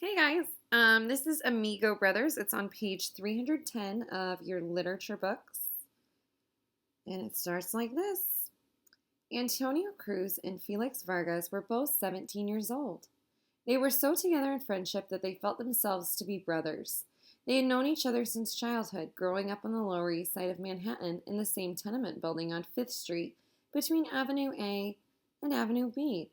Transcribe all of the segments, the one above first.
Hey guys, this is Amigo Brothers. It's on page 310 of your literature books. And it starts like this. Antonio Cruz and Felix Vargas were both 17 years old. They were so together in friendship that they felt themselves to be brothers. They had known each other since childhood, growing up on the Lower East Side of Manhattan in the same tenement building on 5th Street between Avenue A and Avenue B.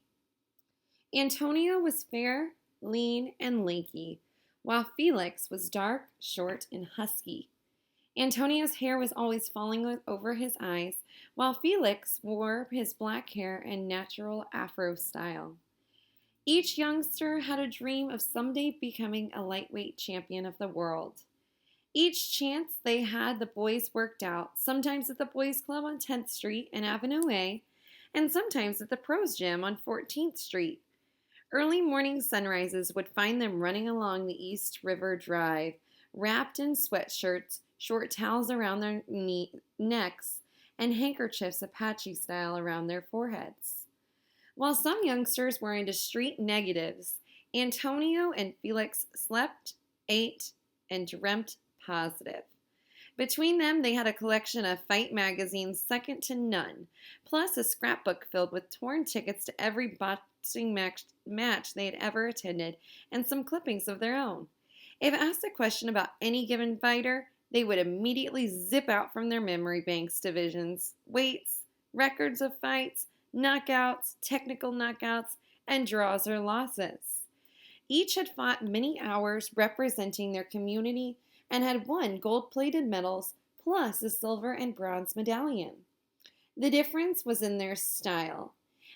Antonio was fair, lean, and lanky, while Felix was dark, short, and husky. Antonio's hair was always falling over his eyes, while Felix wore his black hair in natural afro style. Each youngster had a dream of someday becoming a lightweight champion of the world. Each chance they had, the boys worked out, sometimes at the boys' club on 10th Street and Avenue A, and sometimes at the pros gym on 14th Street. Early morning sunrises would find them running along the East River Drive, wrapped in sweatshirts, short towels around their necks, and handkerchiefs Apache style around their foreheads. While some youngsters were into street negatives, Antonio and Felix slept, ate, and dreamt positive. Between them, they had a collection of fight magazines second to none, plus a scrapbook filled with torn tickets to every boxing match they had ever attended, and some clippings of their own. If asked a question about any given fighter, they would immediately zip out from their memory banks divisions, weights, records of fights, knockouts, technical knockouts, and draws or losses. Each had fought many hours representing their community and had won gold-plated medals plus a silver and bronze medallion. The difference was in their style.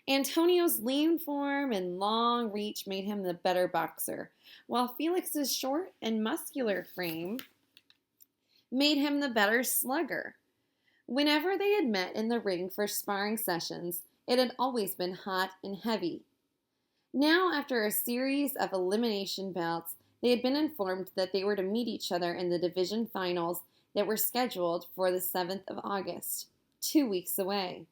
Antonio's lean form and long reach made him the better boxer, while Felix's short and muscular frame made him the better slugger. Whenever they had met in the ring for sparring sessions, it had always been hot and heavy. Now, after a series of elimination bouts, they had been informed that they were to meet each other in the division finals that were scheduled for the 7th of August, 2 weeks away.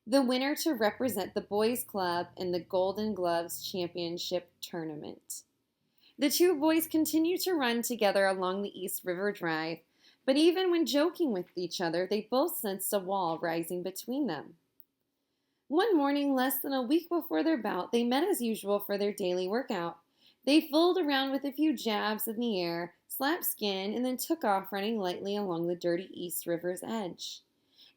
The winner to represent the boys' club in the Golden Gloves Championship tournament. The two boys continued to run together along the East River Drive, but even when joking with each other, they both sensed a wall rising between them. One morning, less than a week before their bout, they met as usual for their daily workout. They fooled around with a few jabs in the air, slapped skin, and then took off running lightly along the dirty East River's edge.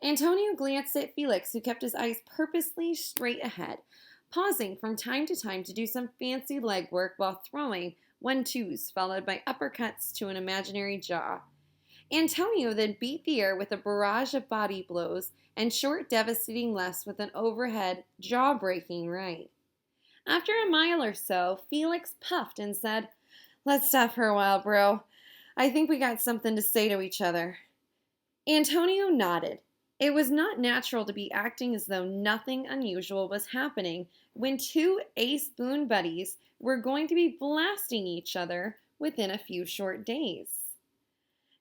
Antonio glanced at Felix, who kept his eyes purposely straight ahead, pausing from time to time to do some fancy leg work while throwing 1-2s followed by uppercuts to an imaginary jaw. Antonio then beat the air with a barrage of body blows and short, devastating lefts with an overhead, jaw-breaking right. After a mile or so, Felix puffed and said, "Let's stop for a while, bro. I think we got something to say to each other." Antonio nodded. It was not natural to be acting as though nothing unusual was happening when two ace boon buddies were going to be blasting each other within a few short days.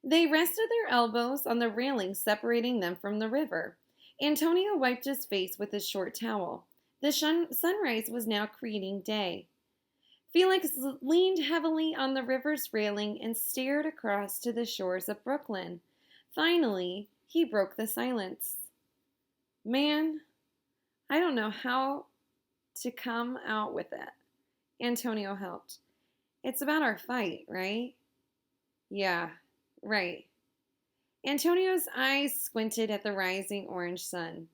They rested their elbows on the railing separating them from the river. Antonio wiped his face with his short towel. The sunrise was now creating day. Felix leaned heavily on the river's railing and stared across to the shores of Brooklyn. Finally, he broke the silence. "Man, I don't know how to come out with it." Antonio helped. "It's about our fight, right?" "Yeah, right." Antonio's eyes squinted at the rising orange sun.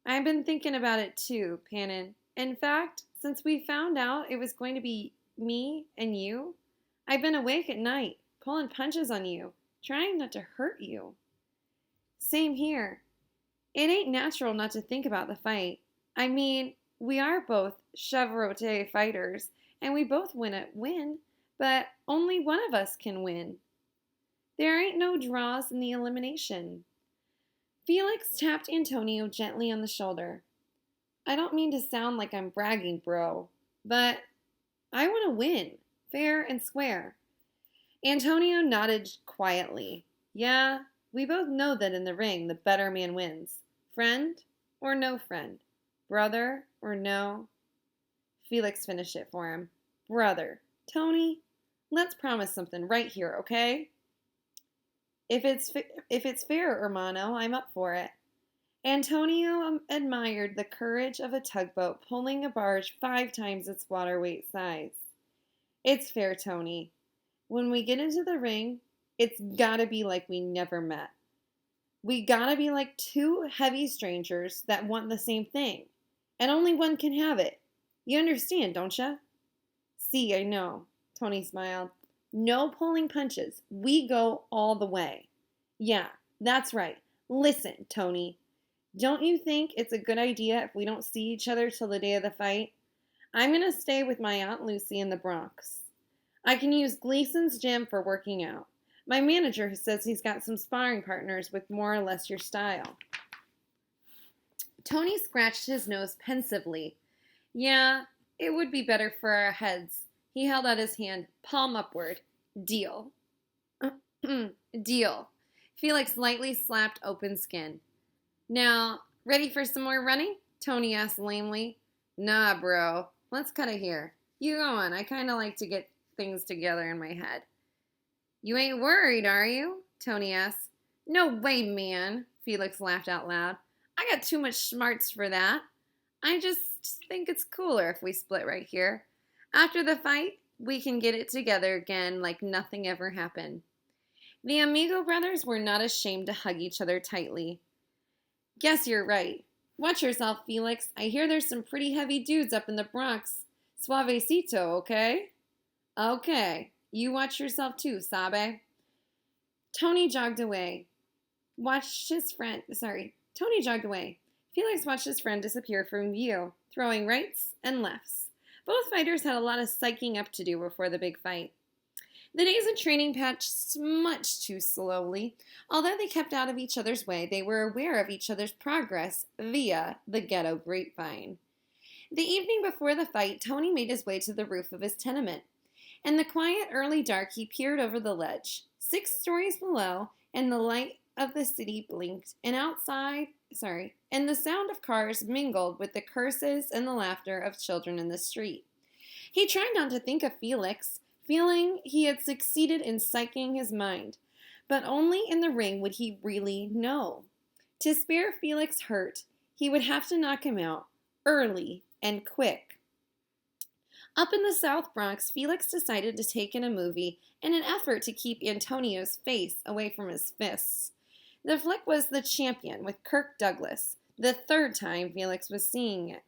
"I've been thinking about it too, Pannon. In fact, since we found out it was going to be me and you, I've been awake at night, pulling punches on you, trying not to hurt you." "Same here. It ain't natural not to think about the fight. I mean, we are both chevrolet fighters, and we both win, but only one of us can win. There ain't no draws in the elimination." Felix tapped Antonio gently on the shoulder. "I don't mean to sound like I'm bragging, bro, but I want to win, fair and square." Antonio nodded quietly. "Yeah, we both know that in the ring the better man wins. Friend or no friend, brother or no." Felix finished it for him. Brother, Tony, let's promise something right here, okay? If it's fair, hermano, I'm up for it. Antonio admired the courage of a tugboat pulling a barge 5 times its water weight size. It's fair, Tony. When we get into the ring, it's gotta be like we never met. We gotta be like two heavy strangers that want the same thing, and only one can have it. You understand, don't ya? See, I know, Tony smiled. No pulling punches. We go all the way. Yeah, that's right. Listen, Tony. Don't you think it's a good idea if we don't see each other till the day of the fight? I'm going to stay with my Aunt Lucy in the Bronx. I can use Gleason's gym for working out. My manager says he's got some sparring partners with more or less your style. Tony scratched his nose pensively. Yeah, it would be better for our heads. He held out his hand, palm upward. Deal. Deal. Felix lightly slapped open skin. Now, ready for some more running? Tony asked lamely. Nah, bro. Let's cut it here. You go on. I kind of like to get things together in my head. You ain't worried, are you? Tony asked. No way, man. Felix laughed out loud. I got too much smarts for that. I just think it's cooler if we split right here. After the fight, we can get it together again like nothing ever happened. The Amigo brothers were not ashamed to hug each other tightly. Guess you're right. Watch yourself, Felix. I hear there's some pretty heavy dudes up in the Bronx. Suavecito, okay? Okay. You watch yourself too, Sabe. Tony jogged away. Tony jogged away. Felix watched his friend disappear from view, throwing rights and lefts. Both fighters had a lot of psyching up to do before the big fight. The days of training passed much too slowly. Although they kept out of each other's way, they were aware of each other's progress via the ghetto grapevine. The evening before the fight, Tony made his way to the roof of his tenement. In the quiet early dark, he peered over the ledge. 6 stories below, and the light of the city blinked, and the sound of cars mingled with the curses and the laughter of children in the street. He tried not to think of Felix, feeling he had succeeded in psyching his mind, but only in the ring would he really know. To spare Felix hurt, he would have to knock him out early and quick. Up in the South Bronx, Felix decided to take in a movie in an effort to keep Antonio's face away from his fists. The flick was The Champion with Kirk Douglas, the 3rd time Felix was seeing it.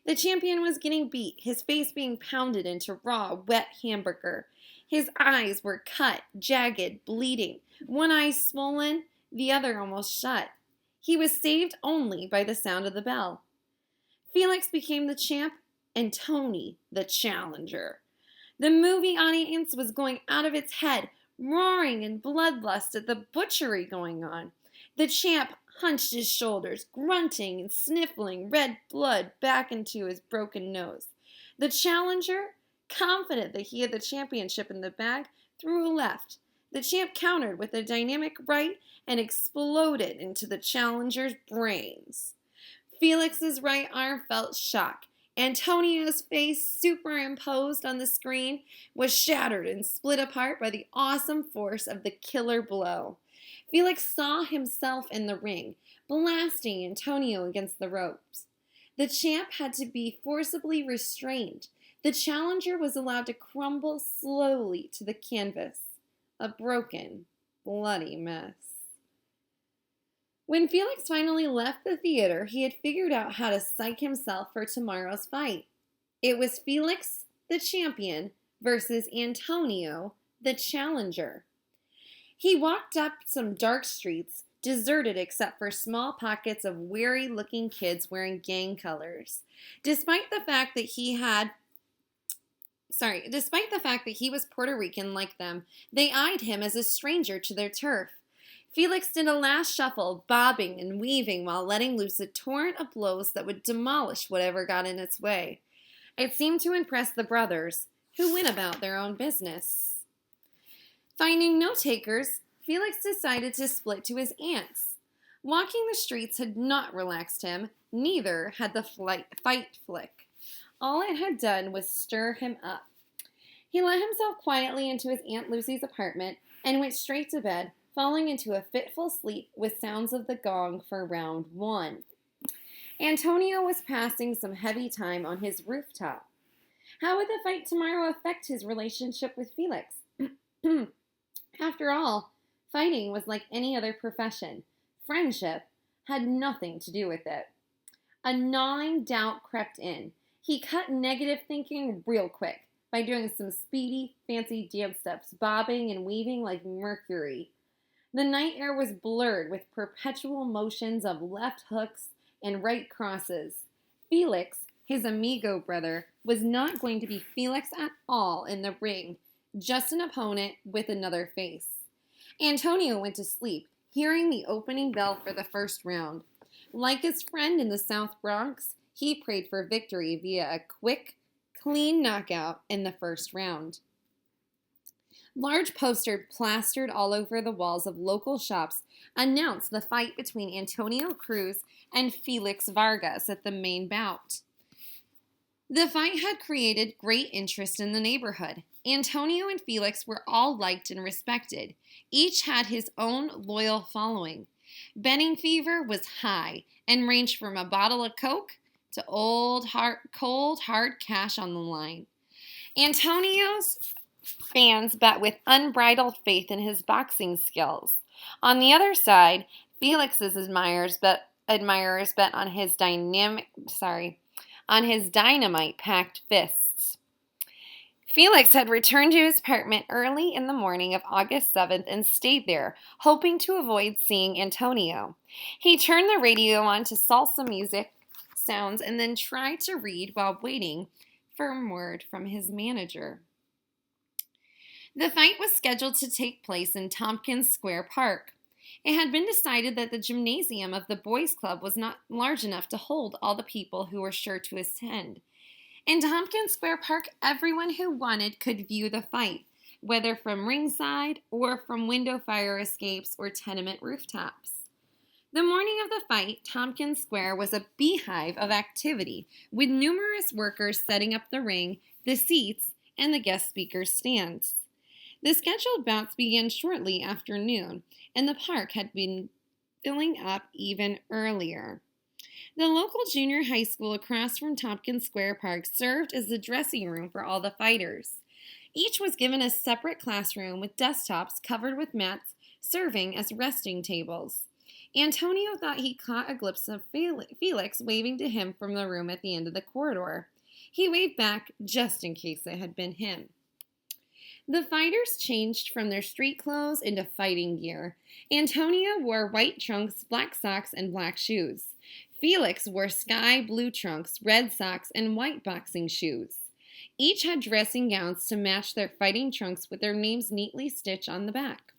The champion was getting beat, his face being pounded into raw, wet hamburger. His eyes were cut, jagged, bleeding, one eye swollen, the other almost shut. He was saved only by the sound of the bell. Felix became the champ, and Tony the challenger. The movie audience was going out of its head, roaring in bloodlust at the butchery going on. The champ hunched his shoulders, grunting and sniffling red blood back into his broken nose. The challenger, confident that he had the championship in the bag, threw a left. The champ countered with a dynamic right and exploded into the challenger's brains. Felix's right arm felt shock. Antonio's face, superimposed on the screen, was shattered and split apart by the awesome force of the killer blow. Felix saw himself in the ring, blasting Antonio against the ropes. The champ had to be forcibly restrained. The challenger was allowed to crumble slowly to the canvas, a broken, bloody mess. When Felix finally left the theater, he had figured out how to psych himself for tomorrow's fight. It was Felix, the champion, versus Antonio, the challenger. He walked up some dark streets, deserted except for small pockets of weary-looking kids wearing gang colors. Despite the fact that he was Puerto Rican like them, they eyed him as a stranger to their turf. Felix did a last shuffle, bobbing and weaving while letting loose a torrent of blows that would demolish whatever got in its way. It seemed to impress the brothers, who went about their own business. Finding no takers, Felix decided to split to his aunt's. Walking the streets had not relaxed him, neither had the fight flick. All it had done was stir him up. He let himself quietly into his Aunt Lucy's apartment and went straight to bed, falling into a fitful sleep with sounds of the gong for round one. Antonio was passing some heavy time on his rooftop. How would the fight tomorrow affect his relationship with Felix? After all, fighting was like any other profession. Friendship had nothing to do with it. A gnawing doubt crept in. He cut negative thinking real quick by doing some speedy, fancy dance steps, bobbing and weaving like Mercury. The night air was blurred with perpetual motions of left hooks and right crosses. Felix, his amigo brother, was not going to be Felix at all in the ring, just an opponent with another face. Antonio went to sleep, hearing the opening bell for the first round. Like his friend in the South Bronx, he prayed for victory via a quick, clean knockout in the first round. Large posters plastered all over the walls of local shops announced the fight between Antonio Cruz and Felix Vargas at the main bout. The fight had created great interest in the neighborhood. Antonio and Felix were all liked and respected. Each had his own loyal following. Betting fever was high and ranged from a bottle of Coke to cold, hard cash on the line. Antonio's fans bet with unbridled faith in his boxing skills. On the other side, Felix's admirers bet on his dynamite-packed fists. Felix had returned to his apartment early in the morning of August 7th and stayed there, hoping to avoid seeing Antonio. He turned the radio on to salsa music sounds and then tried to read while waiting for word from his manager. The fight was scheduled to take place in Tompkins Square Park. It had been decided that the gymnasium of the boys' club was not large enough to hold all the people who were sure to attend. In Tompkins Square Park, everyone who wanted could view the fight, whether from ringside or from window fire escapes or tenement rooftops. The morning of the fight, Tompkins Square was a beehive of activity, with numerous workers setting up the ring, the seats, and the guest speakers' stands. The scheduled bouts began shortly after noon, and the park had been filling up even earlier. The local junior high school across from Tompkins Square Park served as the dressing room for all the fighters. Each was given a separate classroom with desktops covered with mats serving as resting tables. Antonio thought he caught a glimpse of Felix waving to him from the room at the end of the corridor. He waved back just in case it had been him. The fighters changed from their street clothes into fighting gear. Antonio wore white trunks, black socks, and black shoes. Felix wore sky blue trunks, red socks, and white boxing shoes. Each had dressing gowns to match their fighting trunks with their names neatly stitched on the back.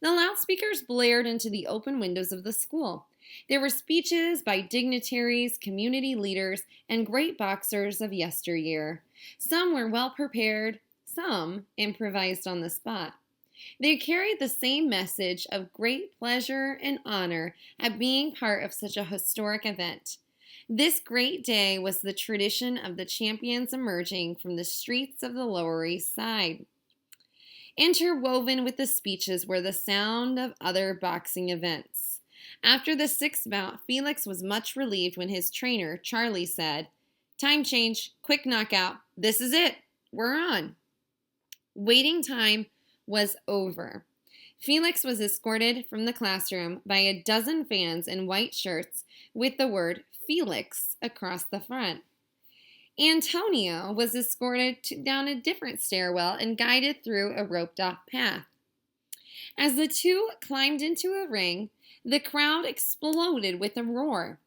The loudspeakers blared into the open windows of the school. There were speeches by dignitaries, community leaders, and great boxers of yesteryear. Some were well prepared, some improvised on the spot. They carried the same message of great pleasure and honor at being part of such a historic event. This great day was the tradition of the champions emerging from the streets of the Lower East Side. Interwoven with the speeches were the sound of other boxing events. After the sixth bout, Felix was much relieved when his trainer, Charlie, said, "Time change, quick knockout, this is it, we're on." Waiting time was over. Felix was escorted from the classroom by a dozen fans in white shirts with the word Felix across the front. Antonio was escorted down a different stairwell and guided through a roped-off path. As the two climbed into a ring, the crowd exploded with a roar.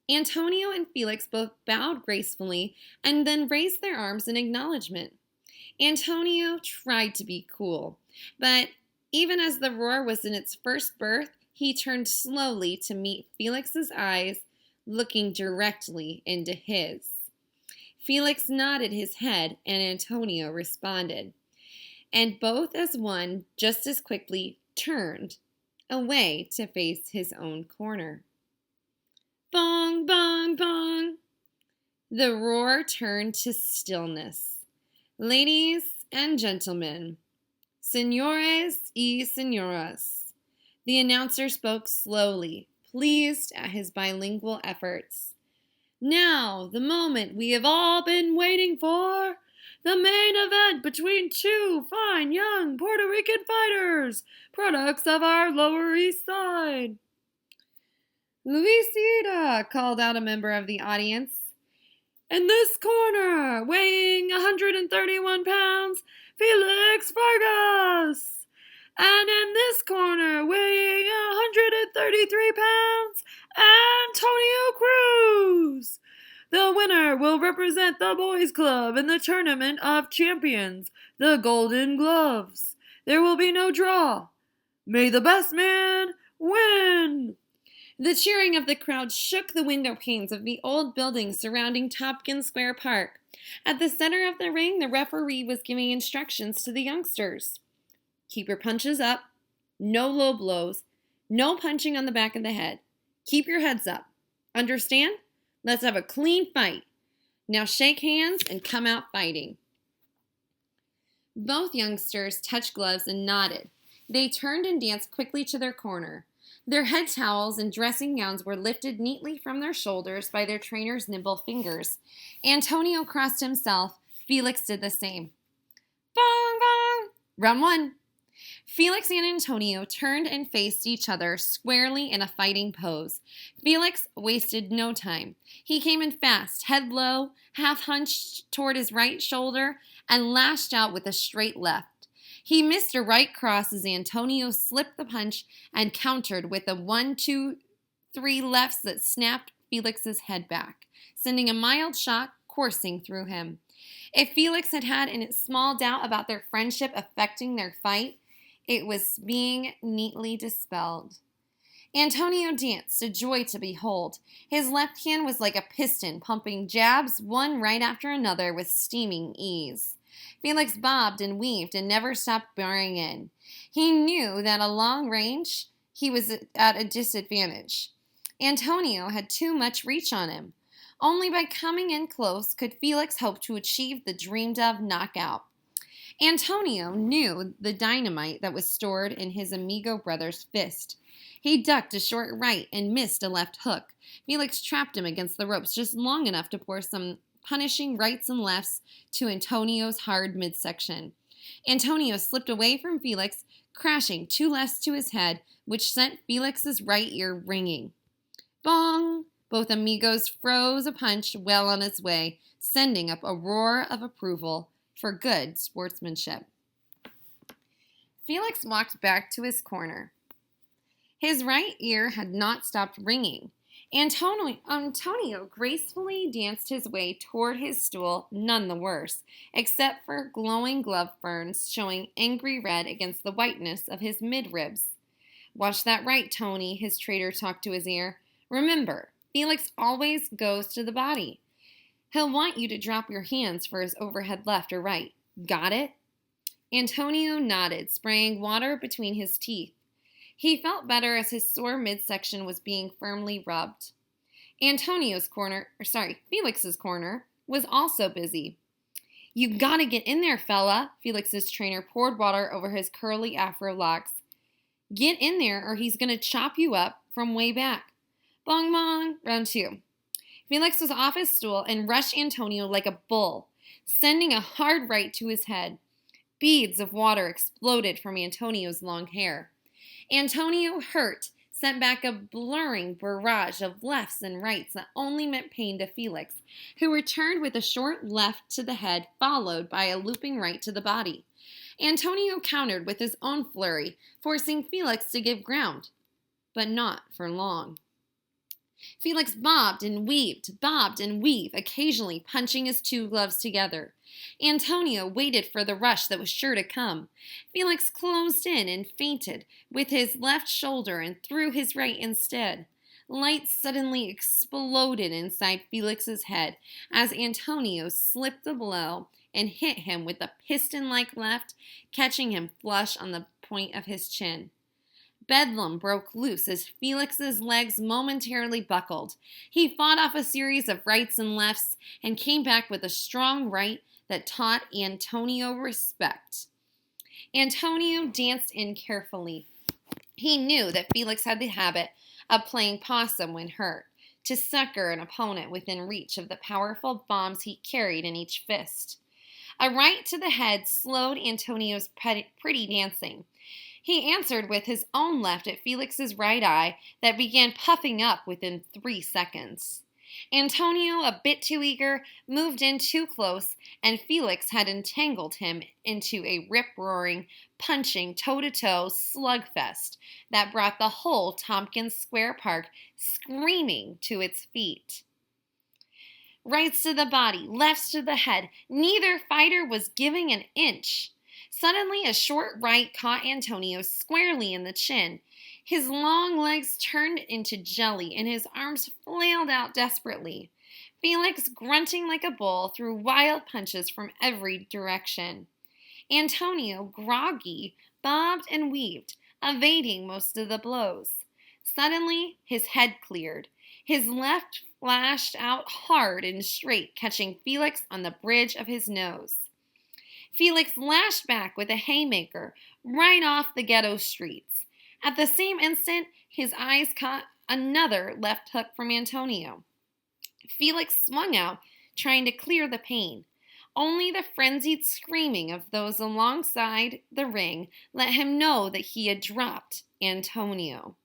Antonio and Felix both bowed gracefully and then raised their arms in acknowledgement. Antonio tried to be cool, but even as the roar was in its first birth, he turned slowly to meet Felix's eyes, looking directly into his. Felix nodded his head, and Antonio responded, and both as one just as quickly turned away to face his own corner. Bong, bong, bong! The roar turned to stillness. Ladies and gentlemen, señores y señoras, the announcer spoke slowly, pleased at his bilingual efforts. Now, the moment we have all been waiting for, the main event between two fine young Puerto Rican fighters, products of our Lower East Side. Luisita, called out a member of the audience. In this corner, weighing 131 pounds, Felix Vargas. And in this corner, weighing 133 pounds, Antonio Cruz. The winner will represent the boys' club in the Tournament of Champions, the Golden Gloves. There will be no draw. May the best man win. The cheering of the crowd shook the window panes of the old buildings surrounding Tompkins Square Park. At the center of the ring, the referee was giving instructions to the youngsters. Keep your punches up, no low blows, no punching on the back of the head. Keep your heads up. Understand? Let's have a clean fight. Now shake hands and come out fighting. Both youngsters touched gloves and nodded. They turned and danced quickly to their corner. Their head towels and dressing gowns were lifted neatly from their shoulders by their trainer's nimble fingers. Antonio crossed himself. Felix did the same. Bong, bong! Round one. Felix and Antonio turned and faced each other squarely in a fighting pose. Felix wasted no time. He came in fast, head low, half hunched toward his right shoulder, and lashed out with a straight left. He missed a right cross as Antonio slipped the punch and countered with a 1-2-3 lefts that snapped Felix's head back, sending a mild shock coursing through him. If Felix had had a small doubt about their friendship affecting their fight, it was being neatly dispelled. Antonio danced, a joy to behold. His left hand was like a piston, pumping jabs one right after another with steaming ease. Felix bobbed and weaved and never stopped barring in. He knew that at long range, he was at a disadvantage. Antonio had too much reach on him. Only by coming in close could Felix hope to achieve the dreamed-of knockout. Antonio knew the dynamite that was stored in his Amigo brother's fist. He ducked a short right and missed a left hook. Felix trapped him against the ropes just long enough to pour some punishing rights and lefts to Antonio's hard midsection. Antonio slipped away from Felix, crashing 2 lefts to his head, which sent Felix's right ear ringing. Bong! Both amigos froze a punch well on its way, sending up a roar of approval for good sportsmanship. Felix walked back to his corner. His right ear had not stopped ringing. Antonio gracefully danced his way toward his stool, none the worse, except for glowing glove burns showing angry red against the whiteness of his midribs. Watch that right, Tony, his trainer talked to his ear. Remember, Felix always goes to the body. He'll want you to drop your hands for his overhead left or right. Got it? Antonio nodded, spraying water between his teeth. He felt better as his sore midsection was being firmly rubbed. Felix's corner was also busy. You gotta get in there, fella, Felix's trainer poured water over his curly afro locks. Get in there or he's gonna chop you up from way back. Bong bong, round 2. Felix was off his stool and rushed Antonio like a bull, sending a hard right to his head. Beads of water exploded from Antonio's long hair. Antonio, hurt, sent back a blurring barrage of lefts and rights that only meant pain to Felix, who returned with a short left to the head, followed by a looping right to the body. Antonio countered with his own flurry, forcing Felix to give ground, but not for long. Felix bobbed and weaved, occasionally punching his 2 gloves together. Antonio waited for the rush that was sure to come. Felix closed in and feinted with his left shoulder and threw his right instead. Light suddenly exploded inside Felix's head as Antonio slipped the blow and hit him with a piston-like left, catching him flush on the point of his chin. Bedlam broke loose as Felix's legs momentarily buckled. He fought off a series of rights and lefts and came back with a strong right that taught Antonio respect. Antonio danced in carefully. He knew that Felix had the habit of playing possum when hurt, to succor an opponent within reach of the powerful bombs he carried in each fist. A right to the head slowed Antonio's pretty dancing. He answered with his own left at Felix's right eye that began puffing up within 3 seconds. Antonio, a bit too eager, moved in too close, and Felix had entangled him into a rip-roaring, punching, toe-to-toe slugfest that brought the whole Tompkins Square Park screaming to its feet. Rights to the body, lefts to the head, neither fighter was giving an inch. Suddenly, a short right caught Antonio squarely in the chin. His long legs turned into jelly, and his arms flailed out desperately. Felix, grunting like a bull, threw wild punches from every direction. Antonio, groggy, bobbed and weaved, evading most of the blows. Suddenly, his head cleared. His left flashed out hard and straight, catching Felix on the bridge of his nose. Felix lashed back with a haymaker right off the ghetto streets. At the same instant, his eyes caught another left hook from Antonio. Felix swung out, trying to clear the pain. Only the frenzied screaming of those alongside the ring let him know that he had dropped Antonio.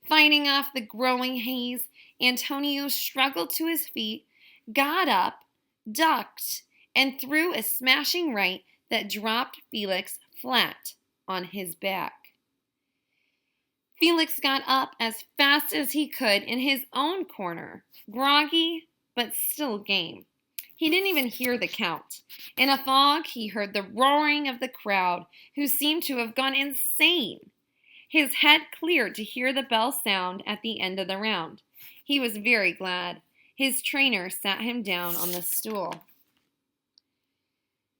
Fighting off the growing haze, Antonio struggled to his feet, got up, ducked, and threw a smashing right that dropped Felix flat on his back. Felix got up as fast as he could in his own corner, groggy but still game. He didn't even hear the count. In a fog, he heard the roaring of the crowd, who seemed to have gone insane. His head cleared to hear the bell sound at the end of the round. He was very glad. His trainer sat him down on the stool.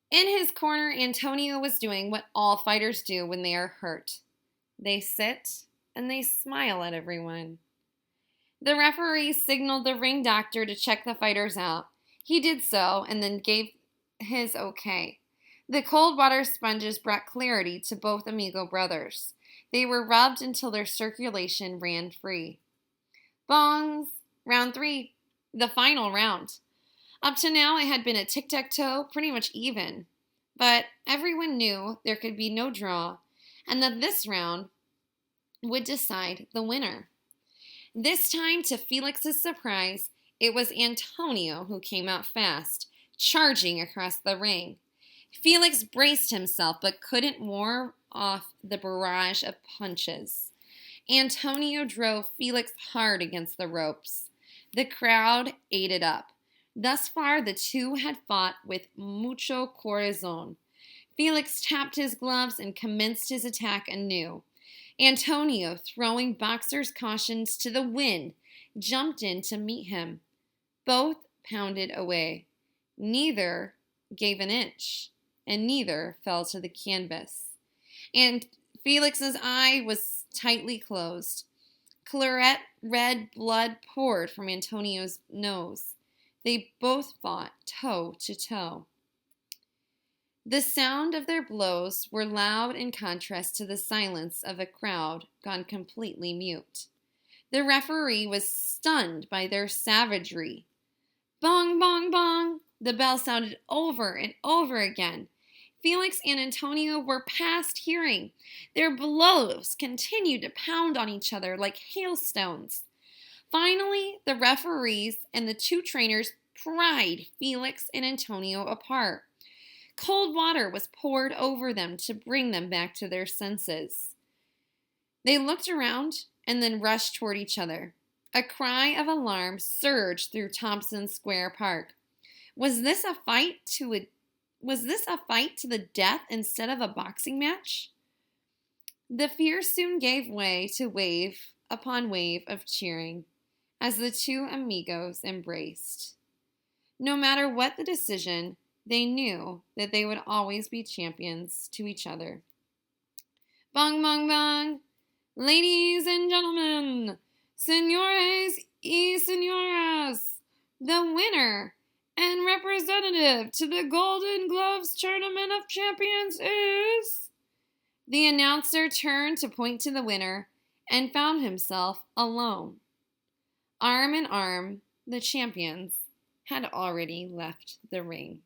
In his corner, Antonio was doing what all fighters do when they are hurt. They sit and they smile at everyone. The referee signaled the ring doctor to check the fighters out. He did so and then gave his okay. The cold water sponges brought clarity to both Amigo brothers. They were rubbed until their circulation ran free. Bongs! Round 3. The final round. Up to now, it had been a tic-tac-toe, pretty much even. But everyone knew there could be no draw, and that this round would decide the winner. This time, to Felix's surprise, it was Antonio who came out fast, charging across the ring. Felix braced himself, but couldn't ward off the barrage of punches. Antonio drove Felix hard against the ropes. The crowd ate it up. Thus far, the two had fought with mucho corazon. Felix tapped his gloves and commenced his attack anew. Antonio, throwing boxer's cautions to the wind, jumped in to meet him. Both pounded away. Neither gave an inch, and neither fell to the canvas. And Felix's eye was tightly closed. Claret red blood poured from Antonio's nose. They both fought toe to toe. The sound of their blows were loud in contrast to the silence of a crowd gone completely mute. The referee was stunned by their savagery. Bong, bong, bong! The bell sounded over and over again. Felix and Antonio were past hearing. Their blows continued to pound on each other like hailstones. Finally, the referees and the two trainers pried Felix and Antonio apart. Cold water was poured over them to bring them back to their senses. They looked around and then rushed toward each other. A cry of alarm surged through Tompkins Square Park. Was this a fight to the death instead of a boxing match? The fear soon gave way to wave upon wave of cheering as the two amigos embraced. No matter what the decision, they knew that they would always be champions to each other. Bong, bong, bong! Ladies and gentlemen, senores y señoras, the winner And representative to the Golden Gloves Tournament of Champions is... The announcer turned to point to the winner and found himself alone. Arm in arm, the champions had already left the ring.